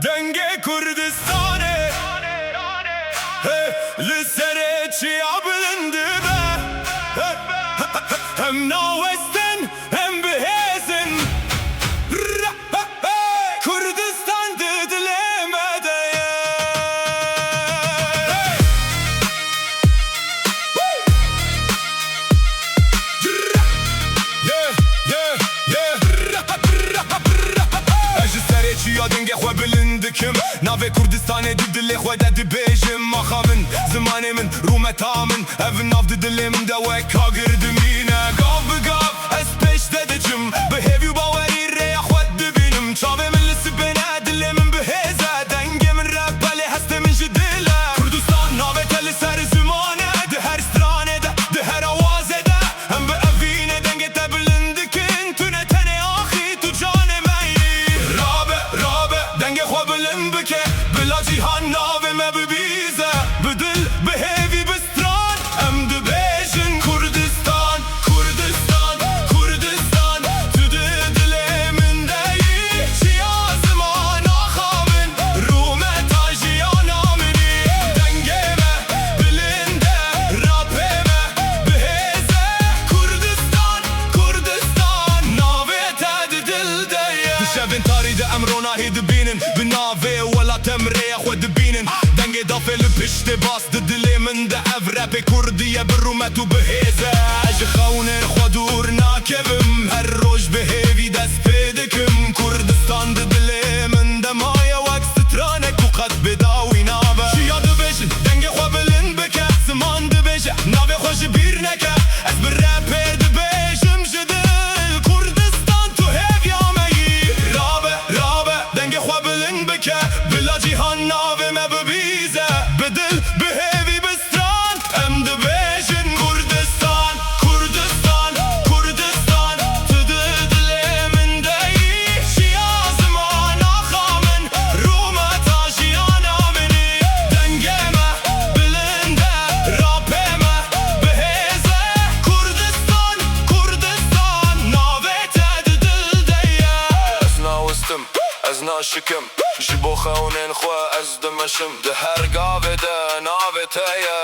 Denge Kürdistan'ı Lüsere çiğabılındı be Hem Naves'ten hem Behez'in Kürdistan dilemede Denge xwe bilindikim Navê Kurdistanê di dilê xwe de dibêjim Maxa min, zimanê min, rûmeta min Ev nav di dilê min de weka girdimîne Gav bi gav ez pêş de diçim Bi hêvî û bawerî rêya xwe dibînim Çavê min li sibêne dilê min bihêze Dengê min rebelê hestê min ji dil e Kurdistan navê te li ser zimanê Di her stranê de, di her awazê de Em bi evîne dengê te bilindikin Tune tenê axî tu canê me yî Rabe denge xwe bilind bike Bila cîhan navê me bibîze Bi dil, bi hêvî, bi stran Em dibêjin Kurdistan Kurdistan, Kurdistan Tu di dilê min de yî Çiya ziman axa min Rûmeta jiyana min î Dengê me bilind e Rapê me bihêze Kurdistan, Kurdistan Navê te di dil de ye Di şevên tarî de em ronahî dibînin Bi navê welatê em rêya xwe dibînin Dengê dafê li piştê bas di dilê min de Ev repê Kurdî ye bi rûmet û bihêze Ji xewnên xwe dûr nakevim Her roj bi hêvî dest pê dikim Kurdistan di dilê min de maye wek stranek û qet bêdawî nabe Çiya dibêjin dengê xwe bilind bike Ziman dibêje navê xwe ji bîr neke Ez bi repê dibêjim ji dil Kurdistan tu hêviya me yî Rabe dengê xwe bilind bike Bila cîhan navê me bibîze Bi dil, bi hêvî, bi stran Em dibêjin Kurdistan Kurdistan, Kurdistan Tu di dilê min de yî Çiya ziman axa min Rûmeta jiyana min î Dengê me bilind e Rapê me bihêze Kurdistan, Kurdistan Navê te di dil de ye Ez nawistim, ez naşikim Ji bo xewnên xwe ez dimeşim Di her gavê de navê te ye